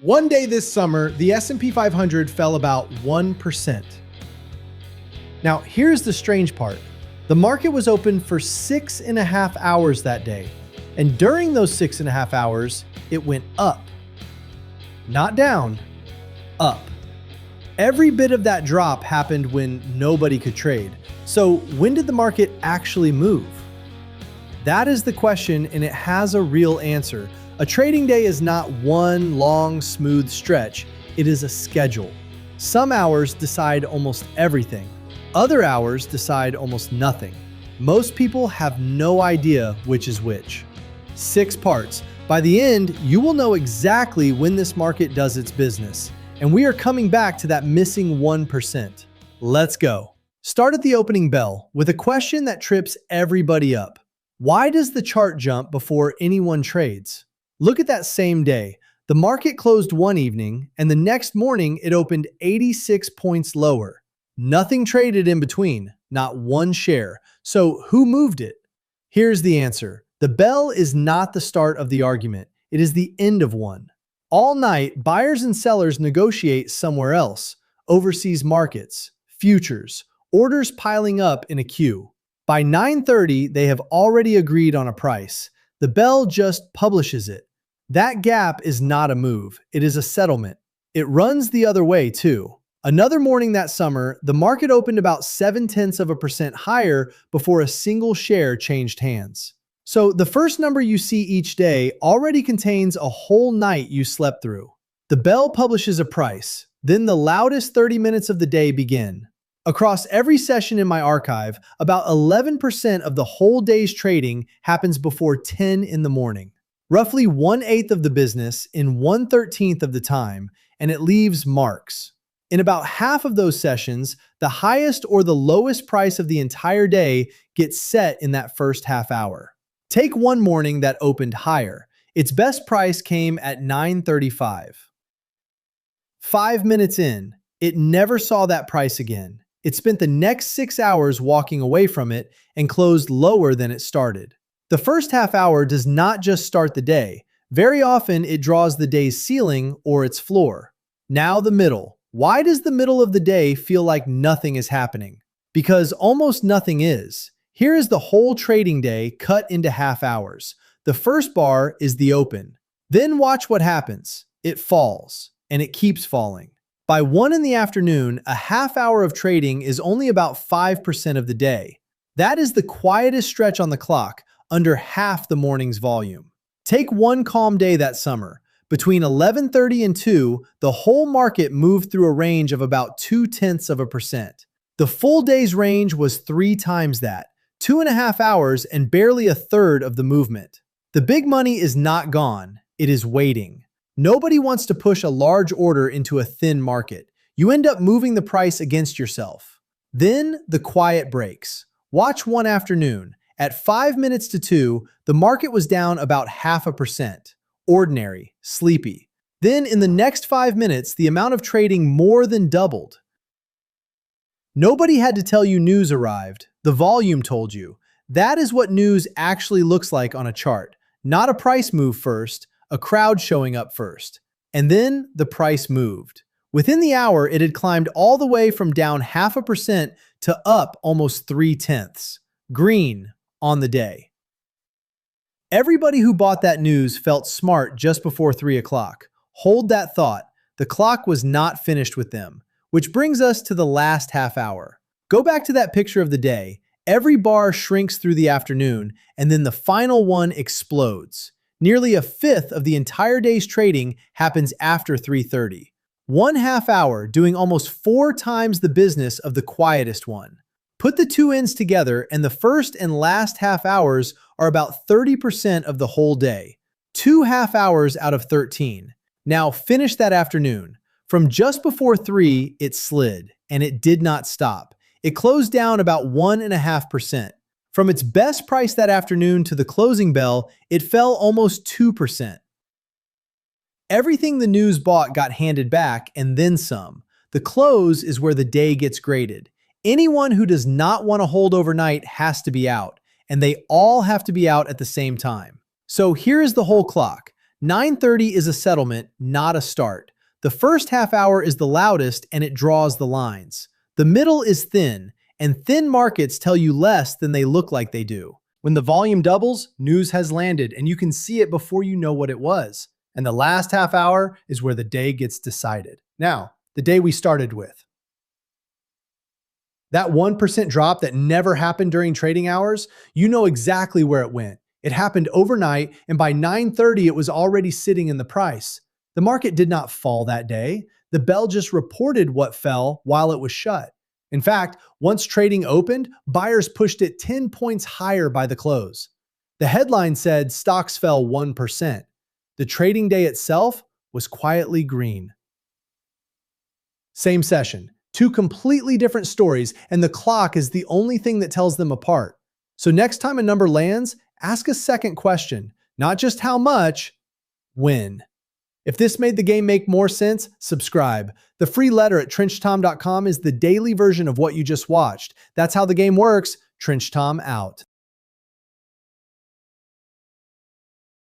One day this summer, the S&P 500 fell about 1%. Now, here's the strange part. The market was open for 6.5 hours that day, and during those 6.5 hours, it went up. Not down, up. Every bit of that drop happened when nobody could trade. So when did the market actually move? That is the question, and it has a real answer. A trading day is not one long, smooth stretch. It is a schedule. Some hours decide almost everything. Other hours decide almost nothing. Most people have no idea which is which. 6 parts. By the end, you will know exactly when this market does its business. And we are coming back to that missing 1%. Let's go. Start at the opening bell with a question that trips everybody up. Why does the chart jump before anyone trades? Look at that same day. The market closed one evening, and the next morning it opened 86 points lower. Nothing traded in between, not one share. So who moved it? Here's the answer. The bell is not the start of the argument. It is the end of one. All night, buyers and sellers negotiate somewhere else. Overseas markets, futures, orders piling up in a queue. By 9:30, they have already agreed on a price. The bell just publishes it. That gap is not a move. It is a settlement. It runs the other way too. Another morning that summer, the market opened about 0.7% higher before a single share changed hands. So the first number you see each day already contains a whole night you slept through. The bell publishes a price. Then the loudest 30 minutes of the day begin. Across every session in my archive, about 11% of the whole day's trading happens before 10 in the morning. Roughly 1/8 of the business in 1/13 of the time, and it leaves marks. In about half of those sessions, the highest or the lowest price of the entire day gets set in that first half hour. Take one morning that opened higher. Its best price came at 9:35. 5 minutes in, it never saw that price again. It spent the next 6 hours walking away from it and closed lower than it started. The first half hour does not just start the day. Very often, it draws the day's ceiling or its floor. Now the middle. Why does the middle of the day feel like nothing is happening? Because almost nothing is. Here is the whole trading day cut into half hours. The first bar is the open. Then watch what happens. It falls, and it keeps falling. By 1 in the afternoon, a half hour of trading is only about 5% of the day. That is the quietest stretch on the clock, under half the morning's volume. Take one calm day that summer. Between 11:30 and 2, the whole market moved through a range of about 0.2%. The full day's range was 3 times that, 2.5 hours and barely a third of the movement. The big money is not gone, it is waiting. Nobody wants to push a large order into a thin market. You end up moving the price against yourself. Then the quiet breaks. Watch one afternoon. At 5 minutes to 2, the market was down about 0.5%. Ordinary, sleepy. Then in the next 5 minutes, the amount of trading more than doubled. Nobody had to tell you news arrived. The volume told you. That is what news actually looks like on a chart. Not a price move first, a crowd showing up first. And then the price moved. Within the hour, it had climbed all the way from down 0.5% to up almost 0.3. Green on the day. Everybody who bought that news felt smart just before 3 o'clock. Hold that thought. The clock was not finished with them. Which brings us to the last half hour. Go back to that picture of the day. Every bar shrinks through the afternoon, and then the final one explodes. Nearly a fifth of the entire day's trading happens after 3:30. 1/2 hour doing almost 4 times the business of the quietest one. Put the two ends together, and the first and last half hours are about 30% of the whole day. 2 half hours out of 13. Now finish that afternoon. From just before 3, it slid, and it did not stop. It closed down about 1.5%. From its best price that afternoon to the closing bell, it fell almost 2%. Everything the news bought got handed back, and then some. The close is where the day gets graded. Anyone who does not want to hold overnight has to be out, and they all have to be out at the same time. So here is the whole clock. 9:30 is a settlement, not a start. The first half hour is the loudest and it draws the lines. The middle is thin, and thin markets tell you less than they look like they do. When the volume doubles, news has landed, and you can see it before you know what it was. And the last half hour is where the day gets decided. Now, the day we started with. That 1% drop that never happened during trading hours, you know exactly where it went. It happened overnight, and by 9:30, it was already sitting in the price. The market did not fall that day. The bell just reported what fell while it was shut. In fact, once trading opened, buyers pushed it 10 points higher by the close. The headline said stocks fell 1%. The trading day itself was quietly green. Same session, two completely different stories, and the clock is the only thing that tells them apart. So next time a number lands, ask a second question, not just how much, when. If this made the game make more sense, subscribe. The free letter at TrenchTom.com is the daily version of what you just watched. That's how the game works. Trench Tom out.